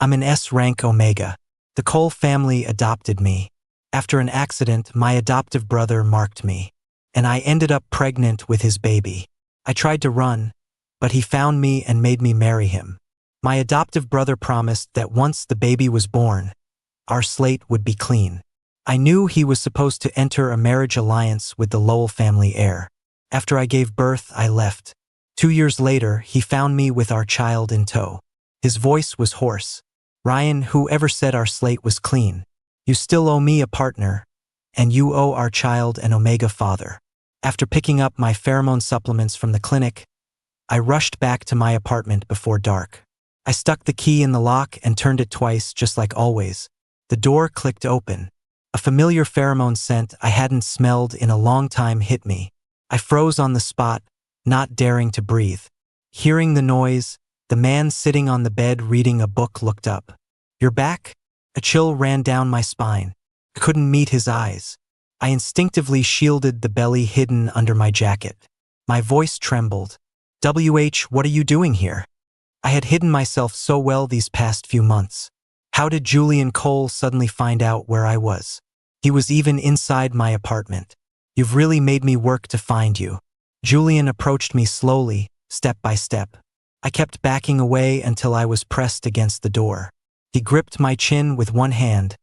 I'm an S-rank Omega. The Cole family adopted me. After an accident, my adoptive brother marked me, and I ended up pregnant with his baby. I tried to run, but he found me and made me marry him. My adoptive brother promised that once the baby was born, our slate would be clean. I knew he was supposed to enter a marriage alliance with the Lowell family heir. After I gave birth, I left. 2 years later, he found me with our child in tow. His voice was hoarse. Ryan, whoever said our slate was clean? You still owe me a partner, and you owe our child an Omega father. After picking up my pheromone supplements from the clinic, I rushed back to my apartment before dark. I stuck the key in the lock and turned it twice, just like always. The door clicked open. A familiar pheromone scent I hadn't smelled in a long time hit me. I froze on the spot, not daring to breathe. Hearing the noise, the man sitting on the bed reading a book looked up. "You're back?" A chill ran down my spine. I couldn't meet his eyes. I instinctively shielded the belly hidden under my jacket. My voice trembled. What are you doing here?" I had hidden myself so well these past few months. How did Julian Cole suddenly find out where I was? He was even inside my apartment. "You've really made me work to find you." Julian approached me slowly, step by step. I kept backing away until I was pressed against the door. He gripped my chin with one hand,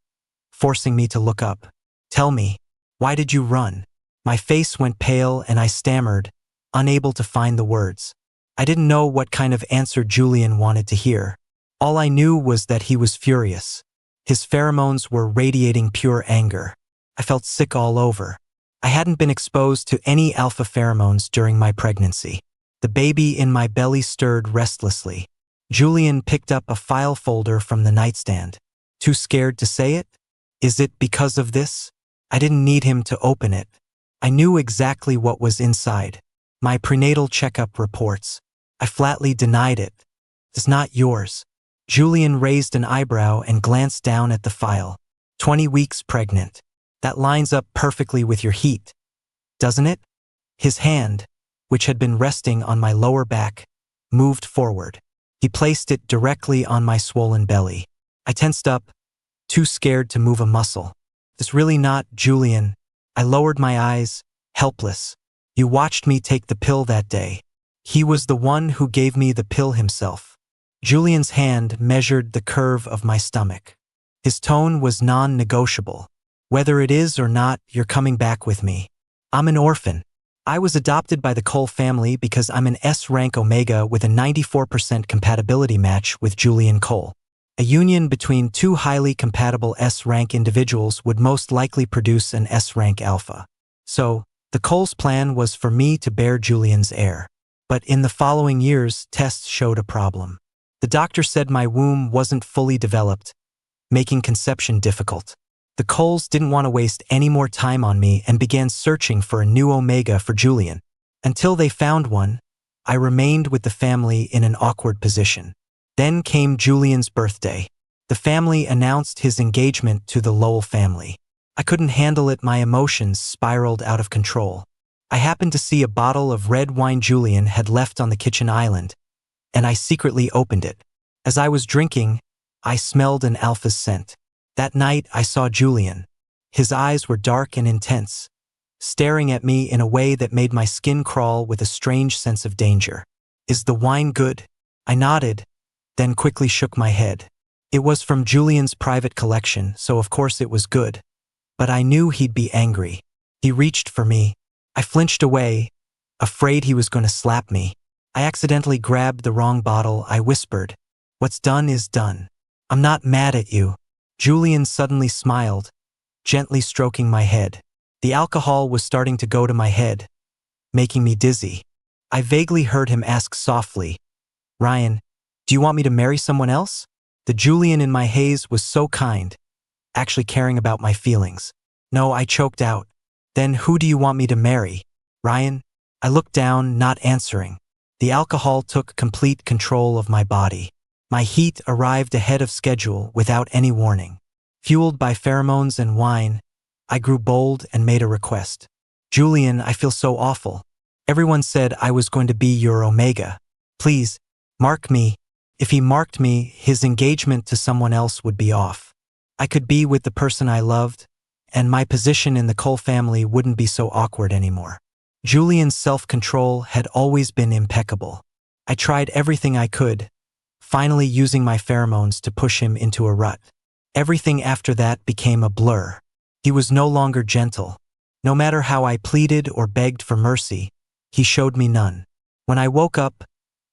forcing me to look up. "Tell me, why did you run?" My face went pale and I stammered, unable to find the words. I didn't know what kind of answer Julian wanted to hear. All I knew was that he was furious. His pheromones were radiating pure anger. I felt sick all over. I hadn't been exposed to any alpha pheromones during my pregnancy. The baby in my belly stirred restlessly. Julian picked up a file folder from the nightstand. Too scared to say it? Is it because of this? I didn't need him to open it. I knew exactly what was inside. My prenatal checkup reports. I flatly denied it. "It's not yours." Julian raised an eyebrow and glanced down at the file. 20 weeks pregnant. That lines up perfectly with your heat, doesn't it? His hand, which had been resting on my lower back, moved forward. He placed it directly on my swollen belly. I tensed up, too scared to move a muscle. "This really not Julian." I lowered my eyes, helpless. "You watched me take the pill that day." He was the one who gave me the pill himself. Julian's hand measured the curve of my stomach. His tone was non-negotiable. "Whether it is or not, you're coming back with me. I'm an orphan. I was adopted by the Cole family because I'm an S-rank Omega with a 94% compatibility match with Julian Cole. A union between two highly compatible S-rank individuals would most likely produce an S-rank alpha. So, the Cole's plan was for me to bear Julian's heir. But in the following years, tests showed a problem. The doctor said my womb wasn't fully developed, making conception difficult. The Coles didn't want to waste any more time on me and began searching for a new Omega for Julian. Until they found one, I remained with the family in an awkward position. Then came Julian's birthday. The family announced his engagement to the Lowell family. I couldn't handle it. My emotions spiraled out of control. I happened to see a bottle of red wine Julian had left on the kitchen island, and I secretly opened it. As I was drinking, I smelled an alpha's scent. That night, I saw Julian. His eyes were dark and intense, staring at me in a way that made my skin crawl with a strange sense of danger. "Is the wine good?" I nodded, then quickly shook my head. It was from Julian's private collection, so of course it was good. But I knew he'd be angry. He reached for me. I flinched away, afraid he was going to slap me. I accidentally grabbed the wrong bottle. I whispered, "What's done is done. I'm not mad at you." Julian suddenly smiled, gently stroking my head. The alcohol was starting to go to my head, making me dizzy. I vaguely heard him ask softly, "Ryan, do you want me to marry someone else?" The Julian in my haze was so kind, actually caring about my feelings. "No," I choked out. "Then who do you want me to marry?" "Ryan?" I looked down, not answering. The alcohol took complete control of my body. My heat arrived ahead of schedule without any warning. Fueled by pheromones and wine, I grew bold and made a request. "Julian, I feel so awful. Everyone said I was going to be your Omega. Please, mark me." If he marked me, his engagement to someone else would be off. I could be with the person I loved, and my position in the Cole family wouldn't be so awkward anymore. Julian's self-control had always been impeccable. I tried everything I could, finally using my pheromones to push him into a rut. Everything after that became a blur. He was no longer gentle. No matter how I pleaded or begged for mercy, he showed me none. When I woke up,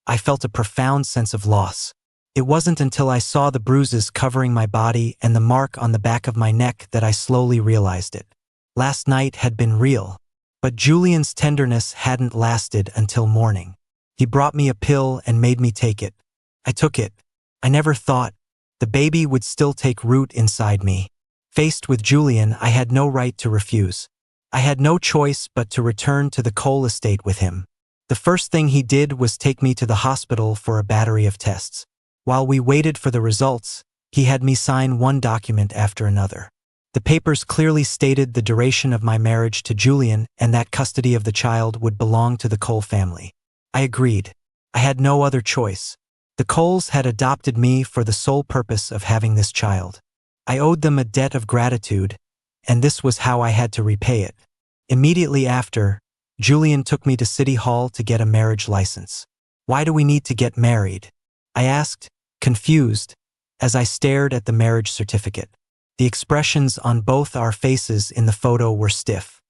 I felt a profound sense of loss. It wasn't until I saw the bruises covering my body and the mark on the back of my neck that I slowly realized it. Last night had been real, but Julian's tenderness hadn't lasted until morning. He brought me a pill and made me take it. I took it. I never thought the baby would still take root inside me. Faced with Julian, I had no right to refuse. I had no choice but to return to the Cole estate with him. The first thing he did was take me to the hospital for a battery of tests. While we waited for the results, he had me sign one document after another. The papers clearly stated the duration of my marriage to Julian and that custody of the child would belong to the Cole family. I agreed. I had no other choice. The Coles had adopted me for the sole purpose of having this child. I owed them a debt of gratitude, and this was how I had to repay it. Immediately after, Julian took me to City Hall to get a marriage license. "Why do we need to get married?" I asked, confused, as I stared at the marriage certificate. The expressions on both our faces in the photo were stiff.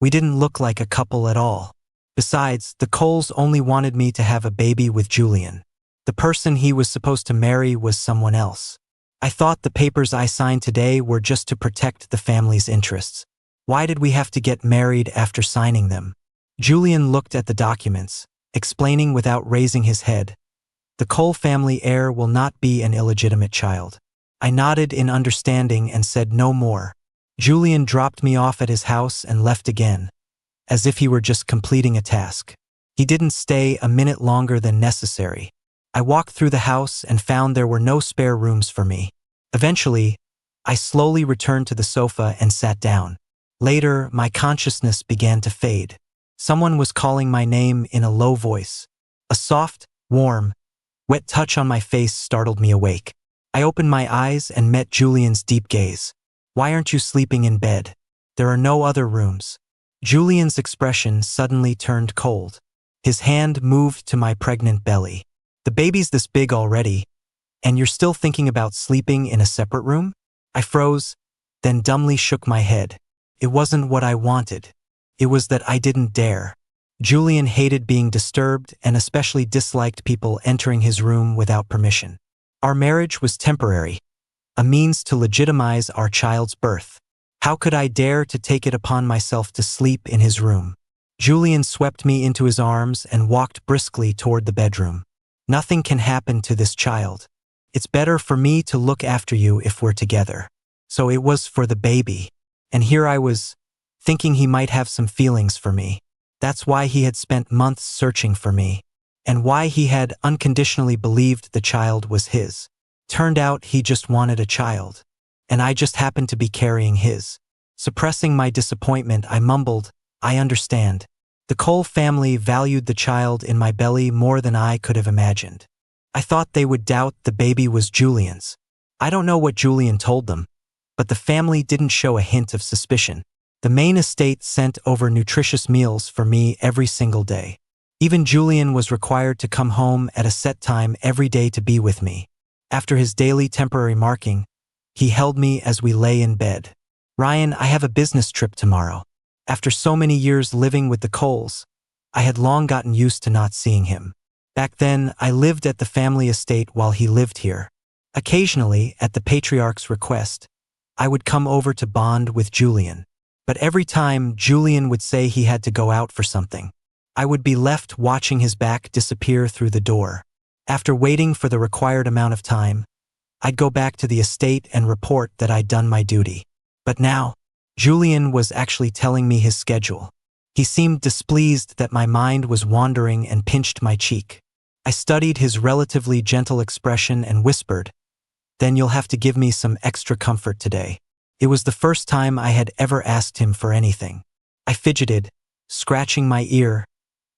We didn't look like a couple at all. Besides, the Coles only wanted me to have a baby with Julian. The person he was supposed to marry was someone else. I thought the papers I signed today were just to protect the family's interests. Why did we have to get married after signing them? Julian looked at the documents, explaining without raising his head, "The Cole family heir will not be an illegitimate child." I nodded in understanding and said no more. Julian dropped me off at his house and left again, as if he were just completing a task. He didn't stay a minute longer than necessary. I walked through the house and found there were no spare rooms for me. Eventually, I slowly returned to the sofa and sat down. Later, my consciousness began to fade. Someone was calling my name in a low voice. A soft, warm, wet touch on my face startled me awake. I opened my eyes and met Julian's deep gaze. "Why aren't you sleeping in bed? There are no other rooms." Julian's expression suddenly turned cold. His hand moved to my pregnant belly. "The baby's this big already, and you're still thinking about sleeping in a separate room?" I froze, then dumbly shook my head. It wasn't what I wanted. It was that I didn't dare. Julian hated being disturbed and especially disliked people entering his room without permission. Our marriage was temporary, a means to legitimize our child's birth. How could I dare to take it upon myself to sleep in his room? Julian swept me into his arms and walked briskly toward the bedroom. "Nothing can happen to this child. It's better for me to look after you if we're together." So it was for the baby. And here I was, thinking he might have some feelings for me. That's why he had spent months searching for me, and why he had unconditionally believed the child was his. Turned out he just wanted a child, and I just happened to be carrying his. Suppressing my disappointment, I mumbled, "I understand." The Cole family valued the child in my belly more than I could have imagined. I thought they would doubt the baby was Julian's. I don't know what Julian told them, but the family didn't show a hint of suspicion. The main estate sent over nutritious meals for me every single day. Even Julian was required to come home at a set time every day to be with me. After his daily temporary marking, he held me as we lay in bed. "Ryan, I have a business trip tomorrow." After so many years living with the Coles, I had long gotten used to not seeing him. Back then, I lived at the family estate while he lived here. Occasionally, at the patriarch's request, I would come over to bond with Julian. But every time, Julian would say he had to go out for something. I would be left watching his back disappear through the door. After waiting for the required amount of time, I'd go back to the estate and report that I'd done my duty. But now, Julian was actually telling me his schedule. He seemed displeased that my mind was wandering and pinched my cheek. I studied his relatively gentle expression and whispered, "Then you'll have to give me some extra comfort today." It was the first time I had ever asked him for anything. I fidgeted, scratching my ear,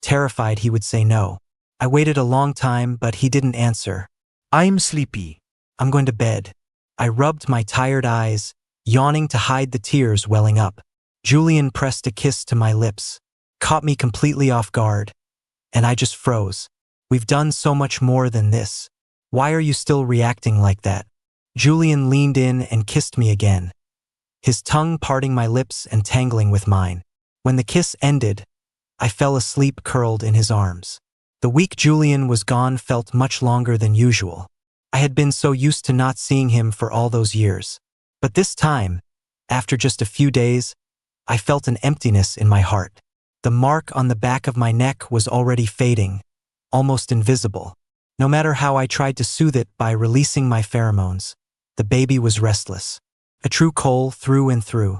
terrified he would say no. I waited a long time, but he didn't answer. I'm sleepy. I'm going to bed. I rubbed my tired eyes, yawning to hide the tears welling up. Julian pressed a kiss to my lips, caught me completely off guard, and I just froze. We've done so much more than this. Why are you still reacting like that? Julian leaned in and kissed me again, his tongue parting my lips and tangling with mine. When the kiss ended, I fell asleep curled in his arms. The week Julian was gone felt much longer than usual. I had been so used to not seeing him for all those years. But this time, after just a few days, I felt an emptiness in my heart. The mark on the back of my neck was already fading, almost invisible. No matter how I tried to soothe it by releasing my pheromones, the baby was restless. A true Cole through and through.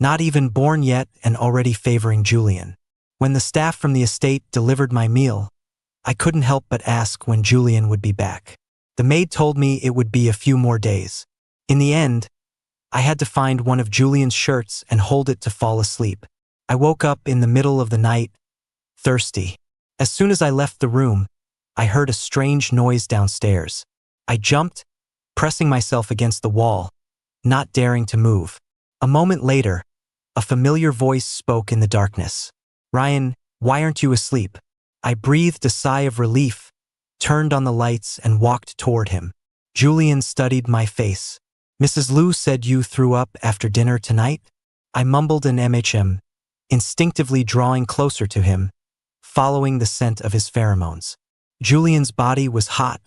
Not even born yet and already favoring Julian. When the staff from the estate delivered my meal, I couldn't help but ask when Julian would be back. The maid told me it would be a few more days. In the end, I had to find one of Julian's shirts and hold it to fall asleep. I woke up in the middle of the night, thirsty. As soon as I left the room, I heard a strange noise downstairs. I jumped, pressing myself against the wall, not daring to move. A moment later, a familiar voice spoke in the darkness. "Ryan, why aren't you asleep?" I breathed a sigh of relief, turned on the lights and walked toward him. Julian studied my face. "Mrs. Liu said you threw up after dinner tonight?" I mumbled an MHM, instinctively drawing closer to him, following the scent of his pheromones. Julian's body was hot,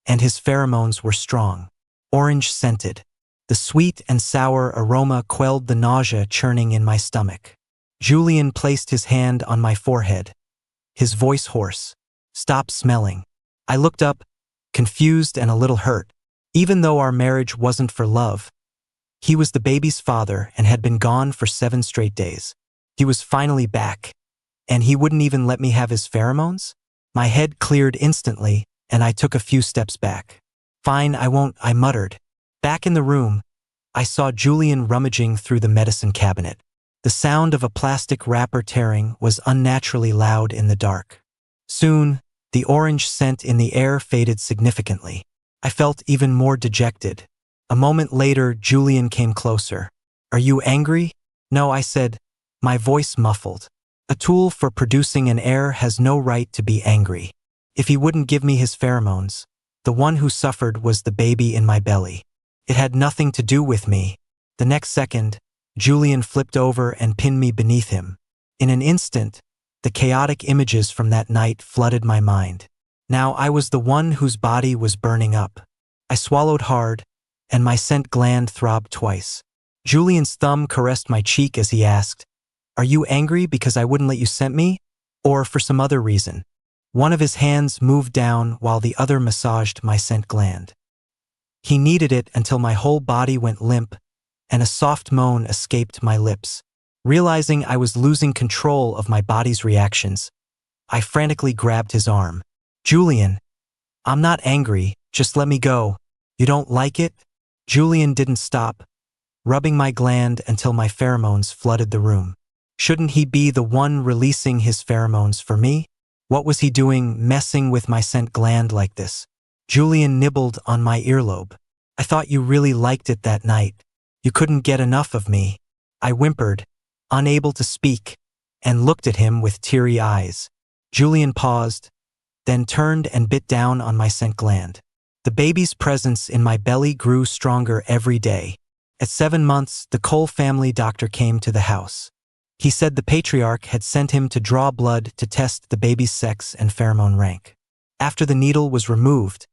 and his pheromones were strong, orange-scented. The sweet and sour aroma quelled the nausea churning in my stomach. Julian placed his hand on my forehead, his voice hoarse. "Stop smelling." I looked up, confused and a little hurt. Even though our marriage wasn't for love, he was the baby's father and had been gone for 7 straight days. He was finally back, and he wouldn't even let me have his pheromones? My head cleared instantly, and I took a few steps back. "Fine, I won't," I muttered. Back in the room, I saw Julian rummaging through the medicine cabinet. The sound of a plastic wrapper tearing was unnaturally loud in the dark. Soon, the orange scent in the air faded significantly. I felt even more dejected. A moment later, Julian came closer. "Are you angry?" "No," I said, my voice muffled. A tool for producing an heir has no right to be angry. If he wouldn't give me his pheromones, the one who suffered was the baby in my belly. It had nothing to do with me. The next second, Julian flipped over and pinned me beneath him. In an instant, the chaotic images from that night flooded my mind. Now I was the one whose body was burning up. I swallowed hard, and my scent gland throbbed twice. Julian's thumb caressed my cheek as he asked, "Are you angry because I wouldn't let you scent me? Or for some other reason?" One of his hands moved down while the other massaged my scent gland. He kneaded it until my whole body went limp, and a soft moan escaped my lips. Realizing I was losing control of my body's reactions, I frantically grabbed his arm. "Julian, I'm not angry, just let me go. You don't like it?" Julian didn't stop, rubbing my gland until my pheromones flooded the room. Shouldn't he be the one releasing his pheromones for me? What was he doing messing with my scent gland like this? Julian nibbled on my earlobe. "I thought you really liked it that night. You couldn't get enough of me." I whimpered, unable to speak, and looked at him with teary eyes. Julian paused, then turned and bit down on my scent gland. The baby's presence in my belly grew stronger every day. At 7 months, the Cole family doctor came to the house. He said the patriarch had sent him to draw blood to test the baby's sex and pheromone rank. After the needle was removed,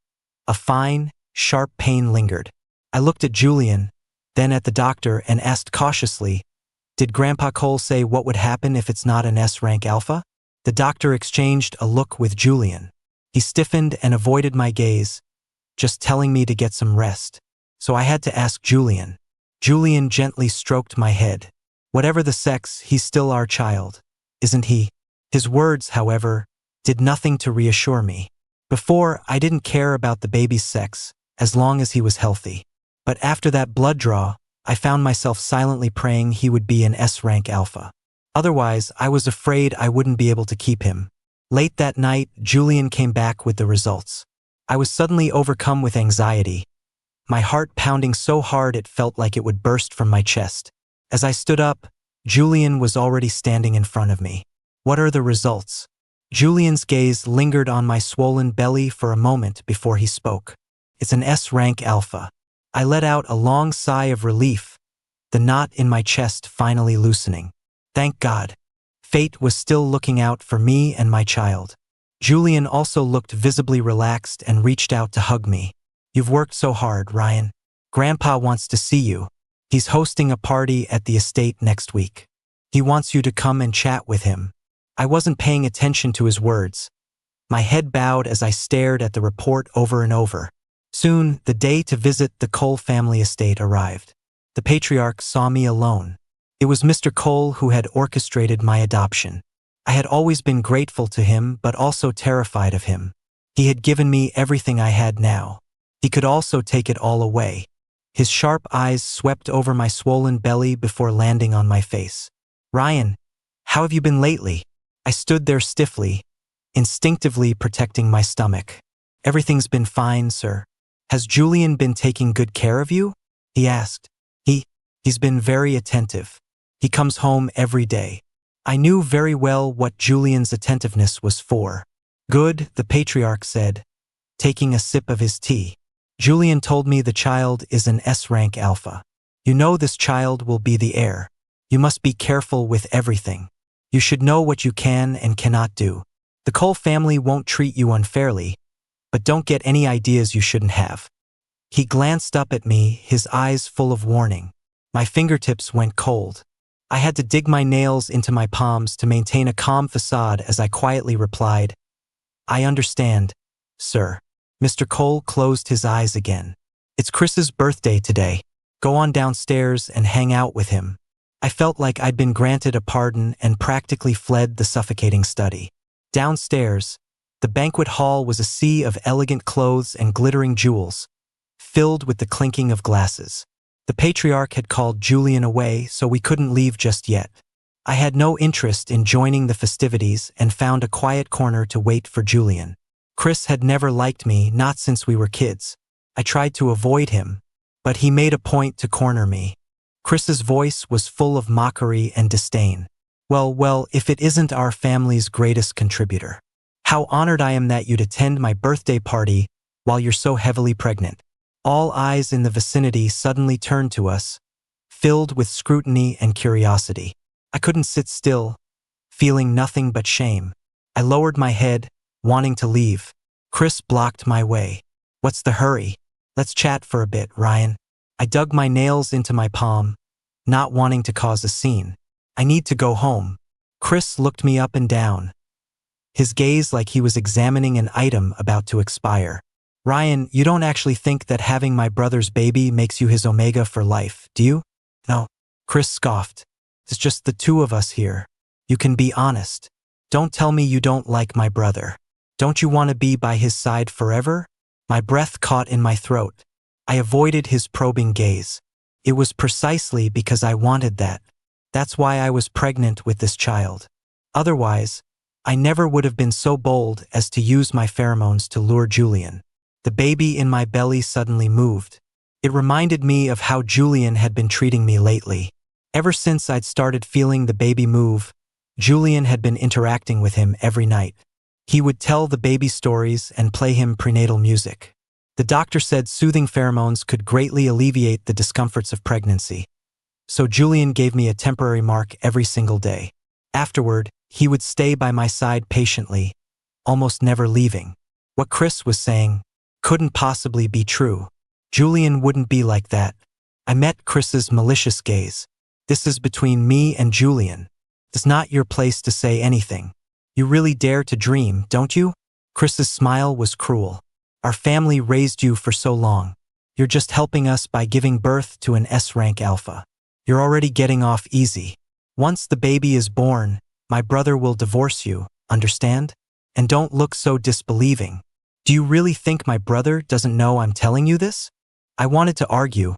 a fine, sharp pain lingered. I looked at Julian, then at the doctor and asked cautiously, "Did Grandpa Cole say what would happen if it's not an S-rank alpha?" The doctor exchanged a look with Julian. He stiffened and avoided my gaze, just telling me to get some rest. So I had to ask Julian. Julian gently stroked my head. "Whatever the sex, he's still our child, isn't he?" His words, however, did nothing to reassure me. Before, I didn't care about the baby's sex, as long as he was healthy. But after that blood draw, I found myself silently praying he would be an S-rank alpha. Otherwise, I was afraid I wouldn't be able to keep him. Late that night, Julian came back with the results. I was suddenly overcome with anxiety, my heart pounding so hard it felt like it would burst from my chest. As I stood up, Julian was already standing in front of me. What are the results? Julian's gaze lingered on my swollen belly for a moment before he spoke. It's an S-rank alpha. I let out a long sigh of relief, the knot in my chest finally loosening. Thank God. Fate was still looking out for me and my child. Julian also looked visibly relaxed and reached out to hug me. You've worked so hard, Ryan. Grandpa wants to see you. He's hosting a party at the estate next week. He wants you to come and chat with him. I wasn't paying attention to his words. My head bowed as I stared at the report over and over. Soon, the day to visit the Cole family estate arrived. The patriarch saw me alone. It was Mr. Cole who had orchestrated my adoption. I had always been grateful to him but also terrified of him. He had given me everything I had now. He could also take it all away. His sharp eyes swept over my swollen belly before landing on my face. Ryan, how have you been lately? I stood there stiffly, instinctively protecting my stomach. Everything's been fine, sir. Has Julian been taking good care of you? He asked. He's been very attentive. He comes home every day. I knew very well what Julian's attentiveness was for. Good, the patriarch said, taking a sip of his tea. Julian told me the child is an S-rank alpha. You know this child will be the heir. You must be careful with everything. You should know what you can and cannot do. The Cole family won't treat you unfairly, but don't get any ideas you shouldn't have. He glanced up at me, his eyes full of warning. My fingertips went cold. I had to dig my nails into my palms to maintain a calm facade as I quietly replied, I understand, sir. Mr. Cole closed his eyes again. It's Chris's birthday today. Go on downstairs and hang out with him. I felt like I'd been granted a pardon and practically fled the suffocating study. Downstairs, the banquet hall was a sea of elegant clothes and glittering jewels, filled with the clinking of glasses. The patriarch had called Julian away, so we couldn't leave just yet. I had no interest in joining the festivities and found a quiet corner to wait for Julian. Chris had never liked me, not since we were kids. I tried to avoid him, but he made a point to corner me. Chris's voice was full of mockery and disdain. Well, if it isn't our family's greatest contributor. How honored I am that you'd attend my birthday party while you're so heavily pregnant. All eyes in the vicinity suddenly turned to us, filled with scrutiny and curiosity. I couldn't sit still, feeling nothing but shame. I lowered my head, wanting to leave. Chris blocked my way. What's the hurry? Let's chat for a bit, Ryan. I dug my nails into my palm, not wanting to cause a scene. I need to go home. Chris looked me up and down, his gaze like he was examining an item about to expire. Ryan, you don't actually think that having my brother's baby makes you his omega for life, do you? No. Chris scoffed. It's just the two of us here. You can be honest. Don't tell me you don't like my brother. Don't you want to be by his side forever? My breath caught in my throat. I avoided his probing gaze. It was precisely because I wanted that. That's why I was pregnant with this child. Otherwise, I never would have been so bold as to use my pheromones to lure Julian. The baby in my belly suddenly moved. It reminded me of how Julian had been treating me lately. Ever since I'd started feeling the baby move, Julian had been interacting with him every night. He would tell the baby stories and play him prenatal music. The doctor said soothing pheromones could greatly alleviate the discomforts of pregnancy. So Julian gave me a temporary mark every single day. Afterward, he would stay by my side patiently, almost never leaving. What Chris was saying couldn't possibly be true. Julian wouldn't be like that. I met Chris's malicious gaze. This is between me and Julian. It's not your place to say anything. You really dare to dream, don't you? Chris's smile was cruel. Our family raised you for so long. You're just helping us by giving birth to an S-rank alpha. You're already getting off easy. Once the baby is born, my brother will divorce you, understand? And don't look so disbelieving. Do you really think my brother doesn't know I'm telling you this? I wanted to argue,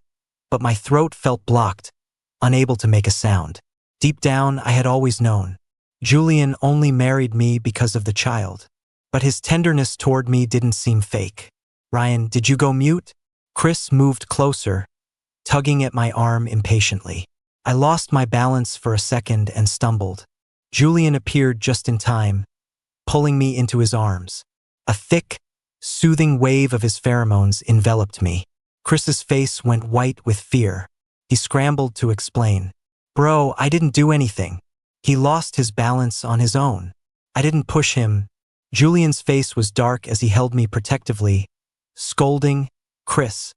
but my throat felt blocked, unable to make a sound. Deep down, I had always known. Julian only married me because of the child. But his tenderness toward me didn't seem fake. Ryan, did you go mute? Chris moved closer, tugging at my arm impatiently. I lost my balance for a second and stumbled. Julian appeared just in time, pulling me into his arms. A thick, soothing wave of his pheromones enveloped me. Chris's face went white with fear. He scrambled to explain. Bro, I didn't do anything. He lost his balance on his own. I didn't push him. Julian's face was dark as he held me protectively, scolding, Chris,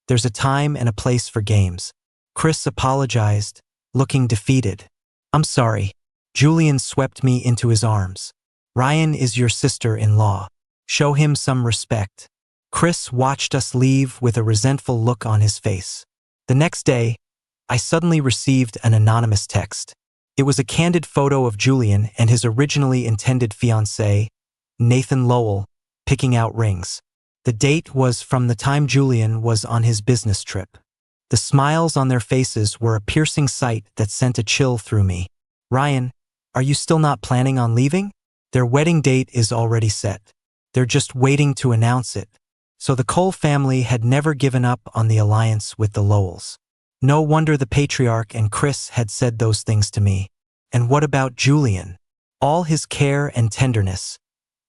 there's a time and a place for games. Chris apologized, looking defeated. I'm sorry. Julian swept me into his arms. Ryan is your sister-in-law. Show him some respect. Chris watched us leave with a resentful look on his face. The next day, I suddenly received an anonymous text. It was a candid photo of Julian and his originally intended fiancé, Nathan Lowell, picking out rings. The date was from the time Julian was on his business trip. The smiles on their faces were a piercing sight that sent a chill through me. Ryan, are you still not planning on leaving? Their wedding date is already set. They're just waiting to announce it. So the Cole family had never given up on the alliance with the Lowells. No wonder the patriarch and Chris had said those things to me. And what about Julian? All his care and tenderness,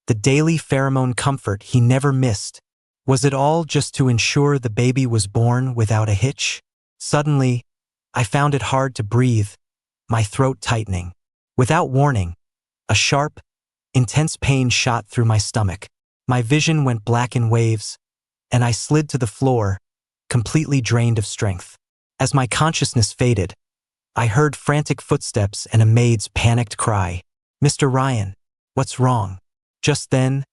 the daily pheromone comfort he never missed. Was it all just to ensure the baby was born without a hitch? Suddenly, I found it hard to breathe, my throat tightening. Without warning, a sharp, intense pain shot through my stomach. My vision went black in waves, and I slid to the floor, completely drained of strength. As my consciousness faded, I heard frantic footsteps and a maid's panicked cry. Mr. Ryan, what's wrong? Just then,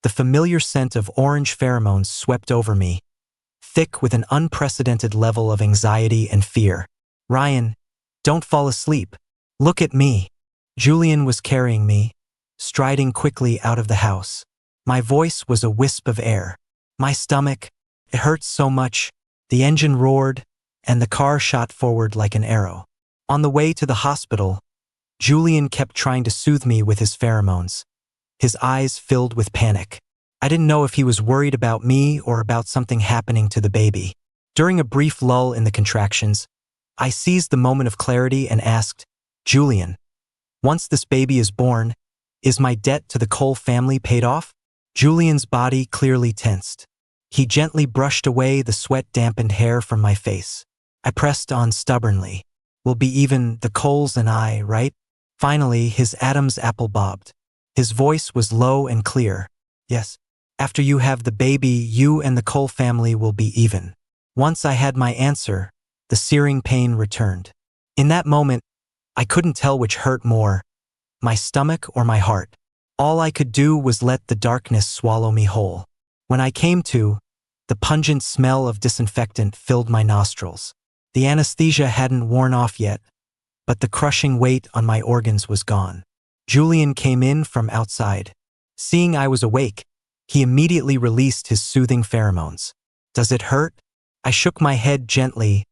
the familiar scent of orange pheromones swept over me, thick with an unprecedented level of anxiety and fear. Ryan, don't fall asleep. Look at me. Julian was carrying me, striding quickly out of the house. My voice was a wisp of air. My stomach, it hurt so much. The engine roared, and the car shot forward like an arrow. On the way to the hospital, Julian kept trying to soothe me with his pheromones, his eyes filled with panic. I didn't know if he was worried about me or about something happening to the baby. During a brief lull in the contractions, I seized the moment of clarity and asked, Julian, once this baby is born, is my debt to the Cole family paid off? Julian's body clearly tensed. He gently brushed away the sweat-dampened hair from my face. I pressed on stubbornly. We'll be even, the Coles and I, right? Finally, his Adam's apple bobbed. His voice was low and clear. Yes. After you have the baby, you and the Cole family will be even. Once I had my answer, the searing pain returned. In that moment, I couldn't tell which hurt more, my stomach or my heart. All I could do was let the darkness swallow me whole. When I came to, the pungent smell of disinfectant filled my nostrils. The anesthesia hadn't worn off yet, but the crushing weight on my organs was gone. Julian came in from outside. Seeing I was awake, he immediately released his soothing pheromones. Does it hurt? I shook my head gently,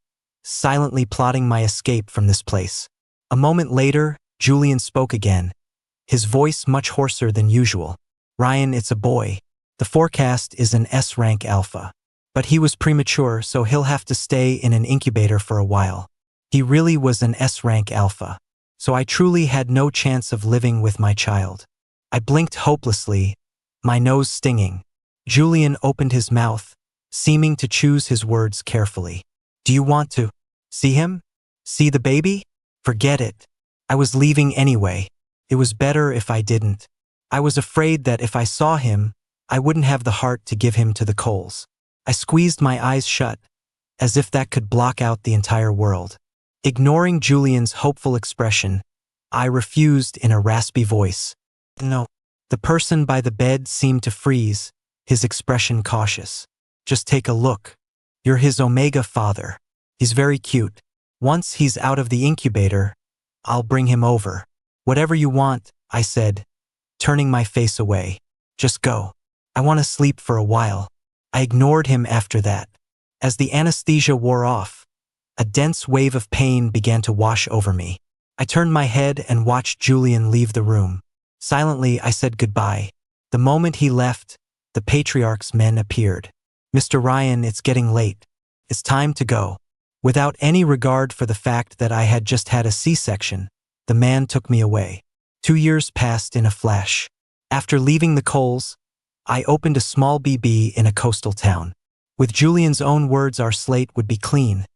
silently plotting my escape from this place. A moment later, Julian spoke again, his voice much hoarser than usual. Ryan, it's a boy. The forecast is an S-rank alpha. But he was premature, so he'll have to stay in an incubator for a while. He really was an S-rank alpha. So I truly had no chance of living with my child. I blinked hopelessly, my nose stinging. Julian opened his mouth, seeming to choose his words carefully. Do you want to see him? See the baby? Forget it. I was leaving anyway. It was better if I didn't. I was afraid that if I saw him, I wouldn't have the heart to give him to the Coles. I squeezed my eyes shut, as if that could block out the entire world. Ignoring Julian's hopeful expression, I refused in a raspy voice. No. The person by the bed seemed to freeze, his expression cautious. Just take a look. You're his Omega father. He's very cute. Once he's out of the incubator, I'll bring him over. Whatever you want, I said, turning my face away. Just go. I want to sleep for a while. I ignored him after that. As the anesthesia wore off, a dense wave of pain began to wash over me. I turned my head and watched Julian leave the room. Silently, I said goodbye. The moment he left, the patriarch's men appeared. "Mr. Ryan, it's getting late. It's time to go." Without any regard for the fact that I had just had a C-section, the man took me away. 2 years passed in a flash. After leaving the Coles, I opened a small BB in a coastal town. With Julian's own words, our slate would be clean.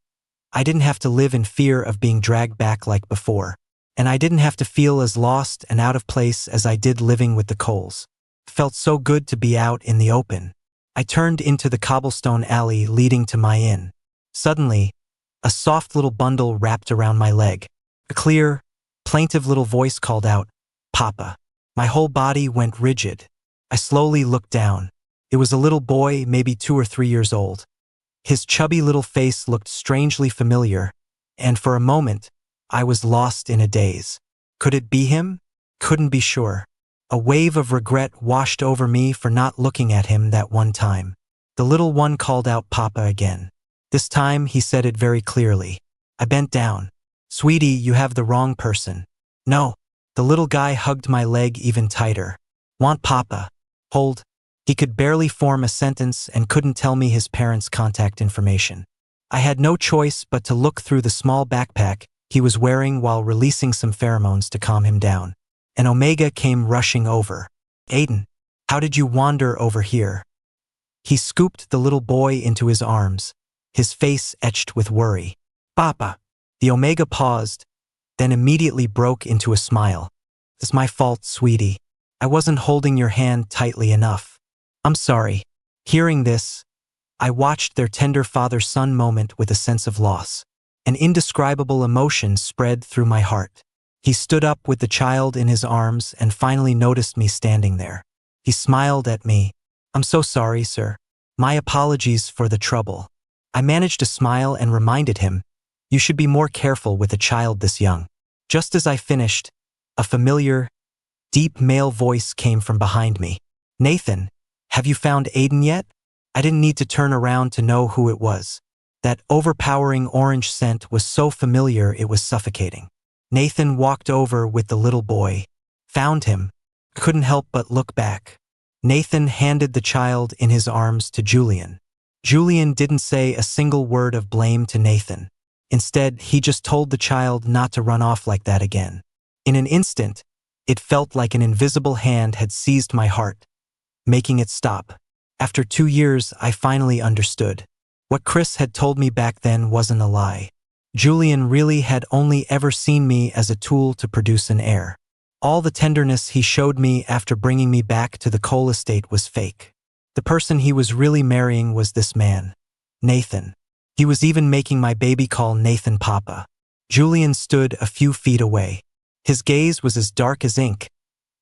I didn't have to live in fear of being dragged back like before. And I didn't have to feel as lost and out of place as I did living with the Coles. It felt so good to be out in the open. I turned into the cobblestone alley leading to my inn. Suddenly, a soft little bundle wrapped around my leg. A clear, plaintive little voice called out, "Papa." My whole body went rigid. I slowly looked down. It was a little boy, maybe 2 or 3 years old. His chubby little face looked strangely familiar, and for a moment, I was lost in a daze. Could it be him? Couldn't be sure. A wave of regret washed over me for not looking at him that one time. The little one called out "Papa" again. This time he said it very clearly. I bent down. "Sweetie, you have the wrong person." "No." The little guy hugged my leg even tighter. "Want Papa." "Hold." He could barely form a sentence and couldn't tell me his parents' contact information. I had no choice but to look through the small backpack he was wearing while releasing some pheromones to calm him down. And Omega came rushing over. "Aiden, how did you wander over here?" He scooped the little boy into his arms, his face etched with worry. "Papa." The Omega paused, then immediately broke into a smile. "It's my fault, sweetie. I wasn't holding your hand tightly enough. I'm sorry." Hearing this, I watched their tender father-son moment with a sense of loss. An indescribable emotion spread through my heart. He stood up with the child in his arms and finally noticed me standing there. He smiled at me. "I'm so sorry, sir. My apologies for the trouble." I managed to smile and reminded him, "You should be more careful with a child this young." Just as I finished, a familiar, deep male voice came from behind me. "Nathan, have you found Aiden yet?" I didn't need to turn around to know who it was. That overpowering orange scent was so familiar it was suffocating. Nathan walked over with the little boy. "Found him." I couldn't help but look back. Nathan handed the child in his arms to Julian. Julian didn't say a single word of blame to Nathan. Instead, he just told the child not to run off like that again. In an instant, it felt like an invisible hand had seized my heart, making it stop. After 2 years, I finally understood. What Chris had told me back then wasn't a lie. Julian really had only ever seen me as a tool to produce an heir. All the tenderness he showed me after bringing me back to the Cole estate was fake. The person he was really marrying was this man, Nathan. He was even making my baby call Nathan Papa. Julian stood a few feet away. His gaze was as dark as ink,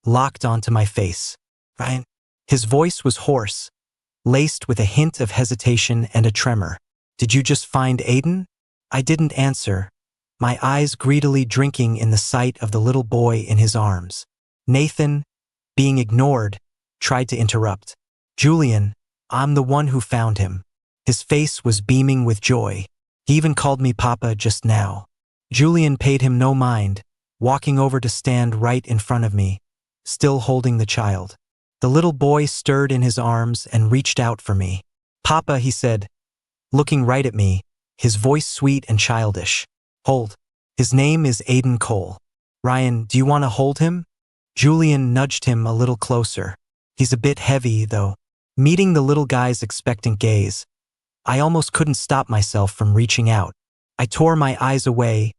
locked onto my face. "Ryan?" His voice was hoarse, laced with a hint of hesitation and a tremor. "Did you just find Aiden?" I didn't answer, my eyes greedily drinking in the sight of the little boy in his arms. Nathan, being ignored, tried to interrupt. "Julian, I'm the one who found him." His face was beaming with joy. He even called me Papa just now. Julian paid him no mind, walking over to stand right in front of me, still holding the child. The little boy stirred in his arms and reached out for me. "Papa," he said, looking right at me, his voice sweet and childish. "Hold. His name is Aiden Cole. Ryan, do you want to hold him?" Julian nudged him a little closer. "He's a bit heavy, though." Meeting the little guy's expectant gaze, I almost couldn't stop myself from reaching out. I tore my eyes away,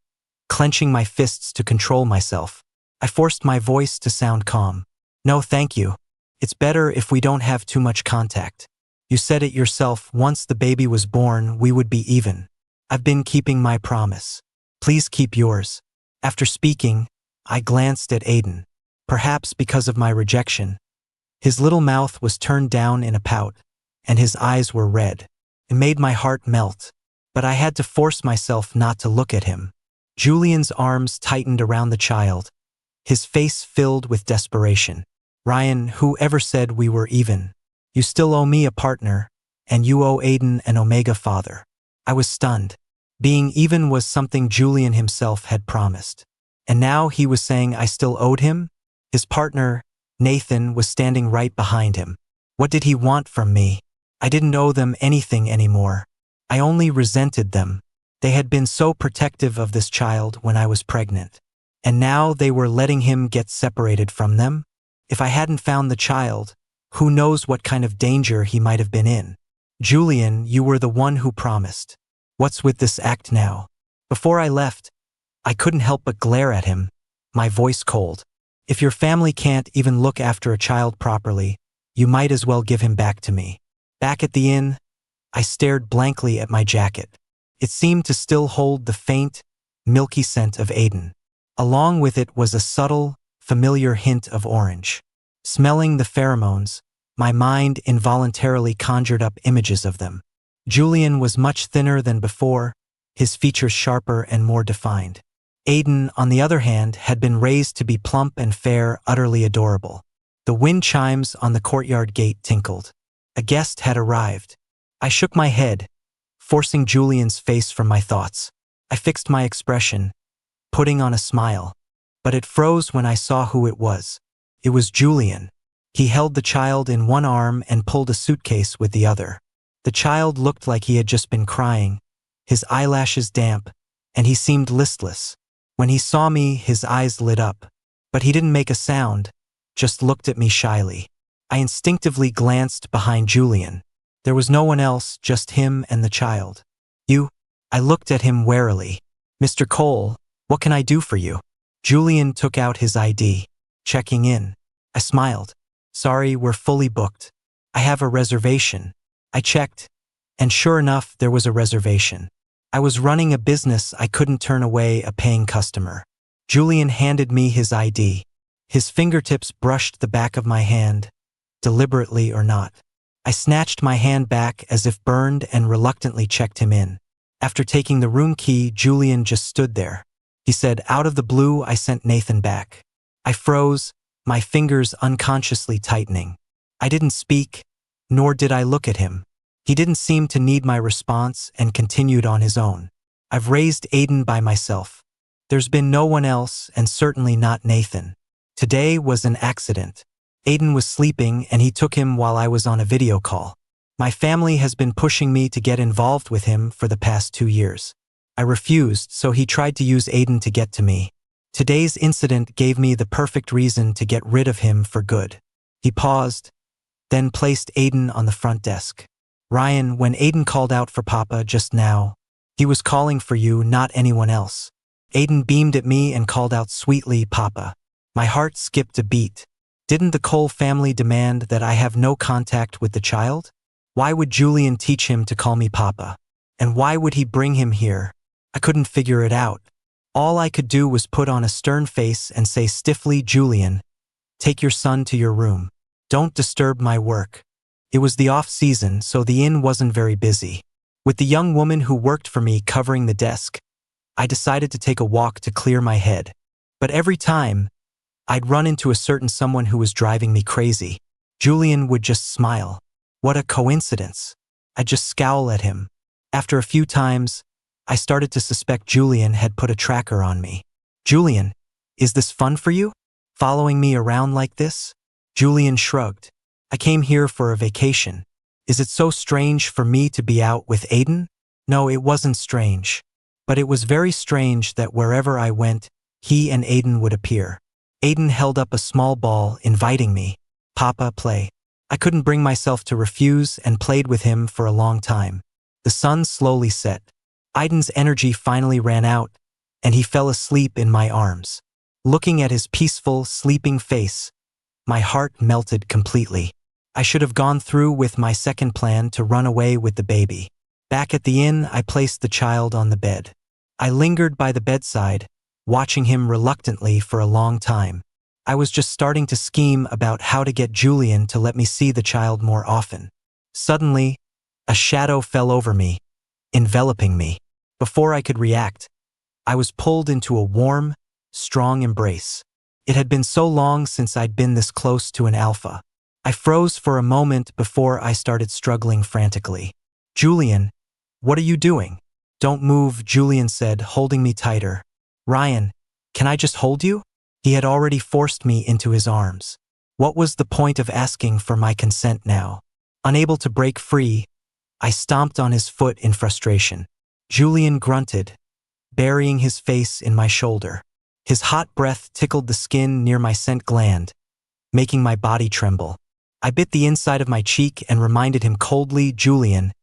clenching my fists to control myself. I forced my voice to sound calm. "No, thank you. It's better if we don't have too much contact. You said it yourself, once the baby was born, we would be even. I've been keeping my promise. Please keep yours." After speaking, I glanced at Aiden. Perhaps because of my rejection, his little mouth was turned down in a pout, and his eyes were red. It made my heart melt, but I had to force myself not to look at him. Julian's arms tightened around the child, his face filled with desperation. "Ryan, whoever said we were even? You still owe me a partner, and you owe Aiden an Omega father." I was stunned. Being even was something Julian himself had promised. And now he was saying I still owed him? His partner, Nathan, was standing right behind him. What did he want from me? I didn't owe them anything anymore. I only resented them. They had been so protective of this child when I was pregnant. And now they were letting him get separated from them? If I hadn't found the child, who knows what kind of danger he might have been in. Julian, you were the one who promised. What's with this act now? Before I left, I couldn't help but glare at him, my voice cold. If your family can't even look after a child properly, you might as well give him back to me. Back at the inn, I stared blankly at my jacket. It seemed to still hold the faint, milky scent of Aiden. Along with it was a subtle, familiar hint of orange. Smelling the pheromones, my mind involuntarily conjured up images of them. Julian was much thinner than before, his features sharper and more defined. Aiden, on the other hand, had been raised to be plump and fair, utterly adorable. The wind chimes on the courtyard gate tinkled. A guest had arrived. I shook my head, forcing Julian's face from my thoughts. I fixed my expression, putting on a smile. But it froze when I saw who it was. It was Julian. He held the child in one arm and pulled a suitcase with the other. The child looked like he had just been crying, his eyelashes damp, and he seemed listless. When he saw me, his eyes lit up. But he didn't make a sound, just looked at me shyly. I instinctively glanced behind Julian. There was no one else, just him and the child. You? I looked at him warily. Mr. Cole, what can I do for you? Julian took out his ID, checking in. I smiled. Sorry, we're fully booked. I have a reservation. I checked, and sure enough, there was a reservation. I was running a business, I couldn't turn away a paying customer. Julian handed me his ID. His fingertips brushed the back of my hand, deliberately or not. I snatched my hand back as if burned and reluctantly checked him in. After taking the room key, Julian just stood there. He said, out of the blue, I sent Nathan back. I froze, my fingers unconsciously tightening. I didn't speak, nor did I look at him. He didn't seem to need my response and continued on his own. I've raised Aiden by myself. There's been no one else, and certainly not Nathan. Today was an accident. Aiden was sleeping and he took him while I was on a video call. My family has been pushing me to get involved with him for the past 2 years. I refused, so he tried to use Aiden to get to me. Today's incident gave me the perfect reason to get rid of him for good. He paused, then placed Aiden on the front desk. Ryan, when Aiden called out for Papa just now, he was calling for you, not anyone else. Aiden beamed at me and called out sweetly, Papa. My heart skipped a beat. Didn't the Cole family demand that I have no contact with the child? Why would Julian teach him to call me Papa? And why would he bring him here? I couldn't figure it out. All I could do was put on a stern face and say stiffly, Julian, take your son to your room. Don't disturb my work. It was the off-season, so the inn wasn't very busy. With the young woman who worked for me covering the desk, I decided to take a walk to clear my head. But every time, I'd run into a certain someone who was driving me crazy. Julian would just smile. What a coincidence. I'd just scowl at him. After a few times, I started to suspect Julian had put a tracker on me. Julian, is this fun for you? Following me around like this? Julian shrugged. I came here for a vacation. Is it so strange for me to be out with Aiden? No, it wasn't strange. But it was very strange that wherever I went, he and Aiden would appear. Aiden held up a small ball, inviting me. Papa, play. I couldn't bring myself to refuse and played with him for a long time. The sun slowly set. Aiden's energy finally ran out, and he fell asleep in my arms. Looking at his peaceful, sleeping face, my heart melted completely. I should have gone through with my second plan to run away with the baby. Back at the inn, I placed the child on the bed. I lingered by the bedside, watching him reluctantly for a long time. I was just starting to scheme about how to get Julian to let me see the child more often. Suddenly, a shadow fell over me, enveloping me. Before I could react, I was pulled into a warm, strong embrace. It had been so long since I'd been this close to an alpha. I froze for a moment before I started struggling frantically. Julian, what are you doing? Don't move, Julian said, holding me tighter. Ryan, can I just hold you? He had already forced me into his arms. What was the point of asking for my consent now? Unable to break free, I stomped on his foot in frustration. Julian grunted, burying his face in my shoulder. His hot breath tickled the skin near my scent gland, making my body tremble. I bit the inside of my cheek and reminded him coldly, "Julian,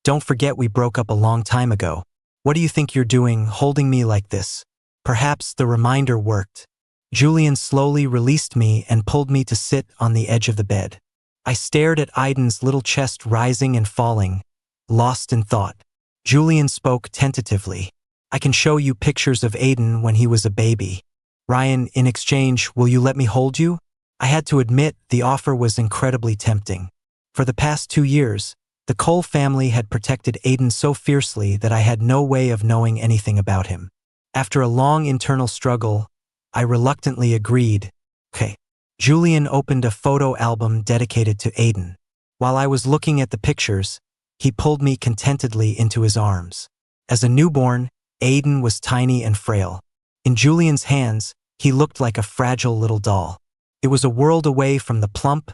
don't forget we broke up a long time ago. What do you think you're doing, holding me like this?" Perhaps the reminder worked. Julian slowly released me and pulled me to sit on the edge of the bed. I stared at Aiden's little chest rising and falling, lost in thought. Julian spoke tentatively. "I can show you pictures of Aiden when he was a baby. Ryan, in exchange, will you let me hold you?" I had to admit the offer was incredibly tempting. For the past 2 years, the Cole family had protected Aiden so fiercely that I had no way of knowing anything about him. After a long internal struggle, I reluctantly agreed. "Okay." Julian opened a photo album dedicated to Aiden. While I was looking at the pictures, he pulled me contentedly into his arms. As a newborn, Aiden was tiny and frail. In Julian's hands, he looked like a fragile little doll. It was a world away from the plump,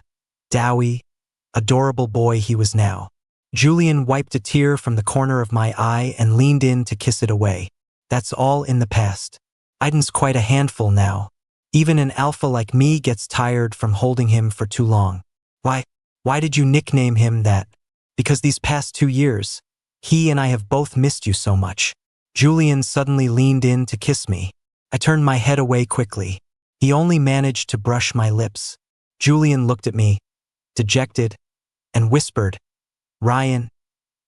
doughy, adorable boy he was now. Julian wiped a tear from the corner of my eye and leaned in to kiss it away. "That's all in the past. Aiden's quite a handful now. Even an alpha like me gets tired from holding him for too long." Why did you nickname him that?" "Because these past 2 years, he and I have both missed you so much." Julian suddenly leaned in to kiss me. I turned my head away quickly. He only managed to brush my lips. Julian looked at me, dejected, and whispered, "Ryan,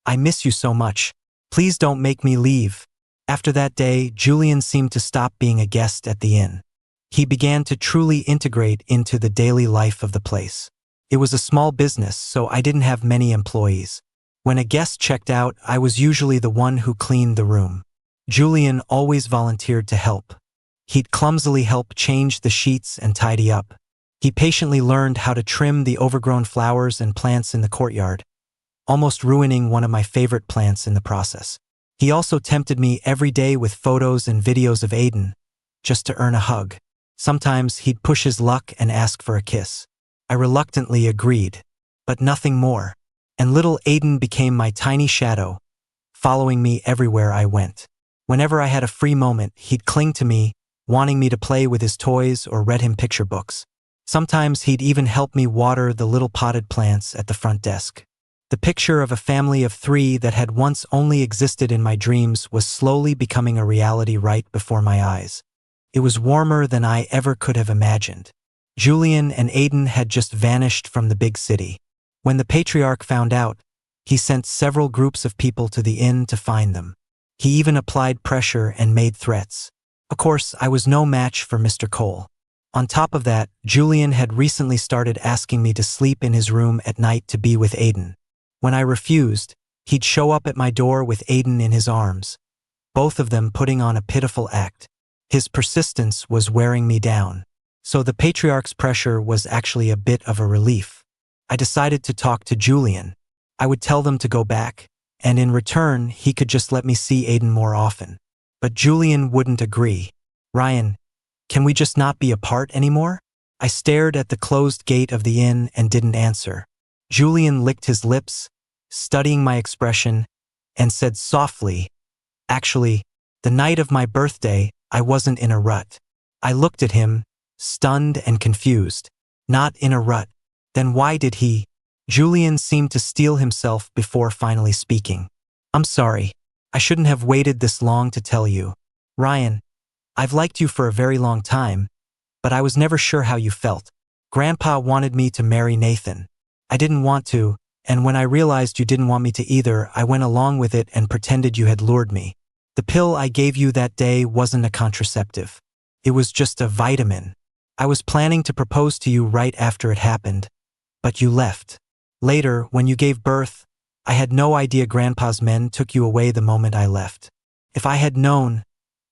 I miss you so much. Please don't make me leave." After that day, Julian seemed to stop being a guest at the inn. He began to truly integrate into the daily life of the place. It was a small business, so I didn't have many employees. When a guest checked out, I was usually the one who cleaned the room. Julian always volunteered to help. He'd clumsily help change the sheets and tidy up. He patiently learned how to trim the overgrown flowers and plants in the courtyard, almost ruining one of my favorite plants in the process. He also tempted me every day with photos and videos of Aiden, just to earn a hug. Sometimes he'd push his luck and ask for a kiss. I reluctantly agreed, but nothing more. And little Aiden became my tiny shadow, following me everywhere I went. Whenever I had a free moment, he'd cling to me, wanting me to play with his toys or read him picture books. Sometimes he'd even help me water the little potted plants at the front desk. The picture of a family of 3 that had once only existed in my dreams was slowly becoming a reality right before my eyes. It was warmer than I ever could have imagined. Julian and Aiden had just vanished from the big city. When the patriarch found out, he sent several groups of people to the inn to find them. He even applied pressure and made threats. Of course, I was no match for Mr. Cole. On top of that, Julian had recently started asking me to sleep in his room at night to be with Aiden. When I refused, he'd show up at my door with Aiden in his arms, both of them putting on a pitiful act. His persistence was wearing me down. So the patriarch's pressure was actually a bit of a relief. I decided to talk to Julian. I would tell them to go back, and in return, he could just let me see Aiden more often. But Julian wouldn't agree. "Ryan, can we just not be apart anymore?" I stared at the closed gate of the inn and didn't answer. Julian licked his lips, studying my expression, and said softly, "Actually, the night of my birthday, I wasn't in a rut." I looked at him, stunned and confused. "Not in a rut? Then why did he?" Julian seemed to steel himself before finally speaking. "I'm sorry. I shouldn't have waited this long to tell you. Ryan, I've liked you for a very long time, but I was never sure how you felt. Grandpa wanted me to marry Nathan. I didn't want to, and when I realized you didn't want me to either, I went along with it and pretended you had lured me. The pill I gave you that day wasn't a contraceptive. It was just a vitamin. I was planning to propose to you right after it happened, but you left. Later, when you gave birth, I had no idea Grandpa's men took you away the moment I left. If I had known,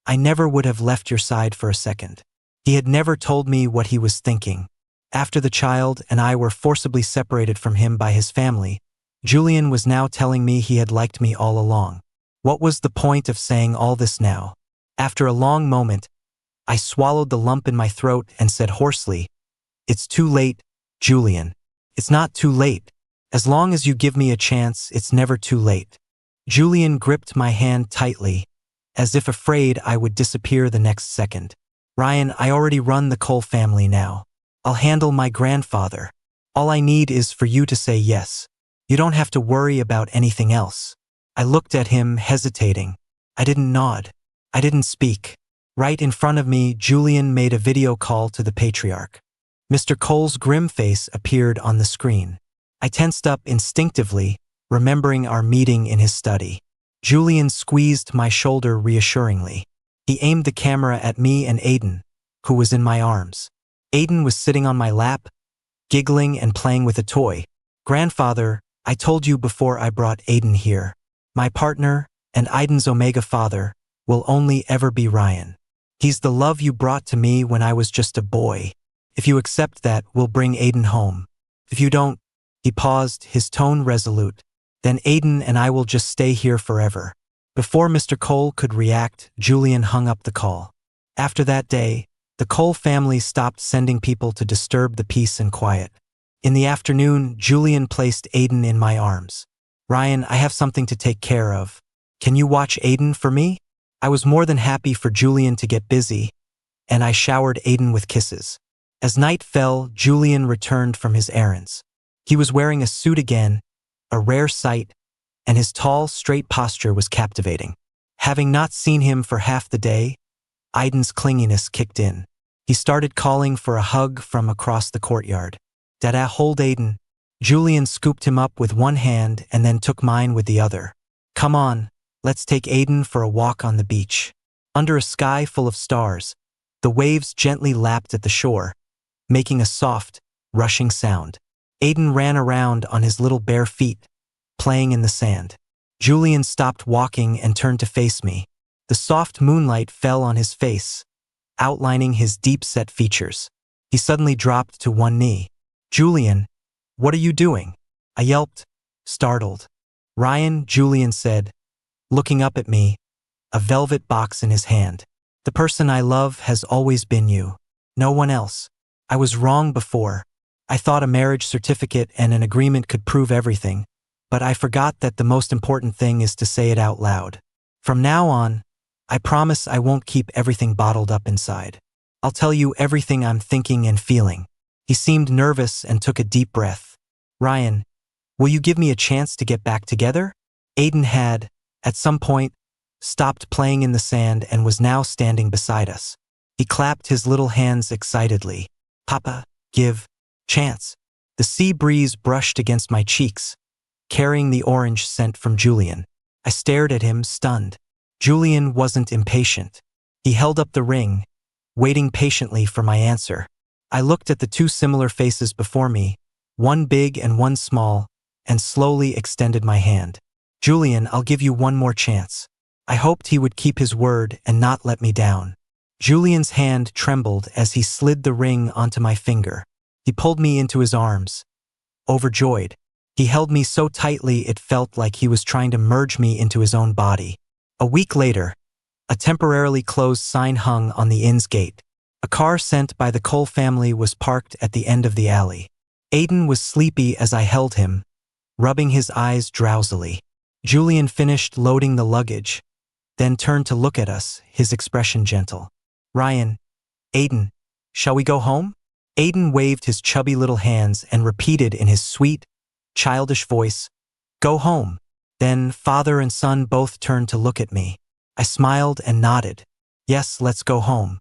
I never would have left your side for a second." He had never told me what he was thinking. After the child and I were forcibly separated from him by his family, Julian was now telling me he had liked me all along. What was the point of saying all this now? After a long moment, I swallowed the lump in my throat and said hoarsely, "It's too late, Julian." "It's not too late. As long as you give me a chance, it's never too late. Julian gripped my hand tightly, as if afraid I would disappear the next second. Ryan, I already run the Cole family now. I'll handle my grandfather. All I need is for you to say yes. You don't have to worry about anything else. I looked at him, hesitating. I didn't nod. I didn't speak. Right in front of me, Julian made a video call to the patriarch. Mr. Cole's grim face appeared on the screen. I tensed up instinctively, remembering our meeting in his study. Julian squeezed my shoulder reassuringly. He aimed the camera at me and Aiden, who was in my arms. Aiden was sitting on my lap, giggling and playing with a toy. Grandfather, I told you before I brought Aiden here. My partner, and Aiden's Omega father, will only ever be Ryan. He's the love you brought to me when I was just a boy. If you accept that, we'll bring Aiden home. If you don't, he paused, his tone resolute, then Aiden and I will just stay here forever. Before Mr. Cole could react, Julian hung up the call. After that day, the Cole family stopped sending people to disturb the peace and quiet. In the afternoon, Julian placed Aiden in my arms. Ryan, I have something to take care of. Can you watch Aiden for me? I was more than happy for Julian to get busy, and I showered Aiden with kisses. As night fell, Julian returned from his errands. He was wearing a suit again, a rare sight, and his tall, straight posture was captivating. Having not seen him for half the day, Aiden's clinginess kicked in. He started calling for a hug from across the courtyard. Dada, hold Aiden. Julian scooped him up with one hand and then took mine with the other. Come on, let's take Aiden for a walk on the beach. Under a sky full of stars, the waves gently lapped at the shore, making a soft, rushing sound. Aiden ran around on his little bare feet, playing in the sand. Julian stopped walking and turned to face me. The soft moonlight fell on his face, outlining his deep-set features. He suddenly dropped to one knee. Julian, what are you doing? I yelped, startled. Ryan, Julian said, looking up at me, a velvet box in his hand. The person I love has always been you. No one else. I was wrong before. I thought a marriage certificate and an agreement could prove everything, but I forgot that the most important thing is to say it out loud. From now on, I promise I won't keep everything bottled up inside. I'll tell you everything I'm thinking and feeling. He seemed nervous and took a deep breath. Ryan, will you give me a chance to get back together? Aiden had, at some point, stopped playing in the sand and was now standing beside us. He clapped his little hands excitedly. Papa, give chance. The sea breeze brushed against my cheeks, carrying the orange scent from Julian. I stared at him, stunned. Julian wasn't impatient. He held up the ring, waiting patiently for my answer. I looked at the two similar faces before me, one big and one small, and slowly extended my hand. Julian, I'll give you one more chance. I hoped he would keep his word and not let me down. Julian's hand trembled as he slid the ring onto my finger. He pulled me into his arms, overjoyed. He held me so tightly it felt like he was trying to merge me into his own body. A week later, a temporarily closed sign hung on the inn's gate. A car sent by the Cole family was parked at the end of the alley. Aiden was sleepy as I held him, rubbing his eyes drowsily. Julian finished loading the luggage, then turned to look at us, his expression gentle. Ryan, Aiden, shall we go home? Aiden waved his chubby little hands and repeated in his sweet, childish voice, go home. Then father and son both turned to look at me. I smiled and nodded. Yes, let's go home.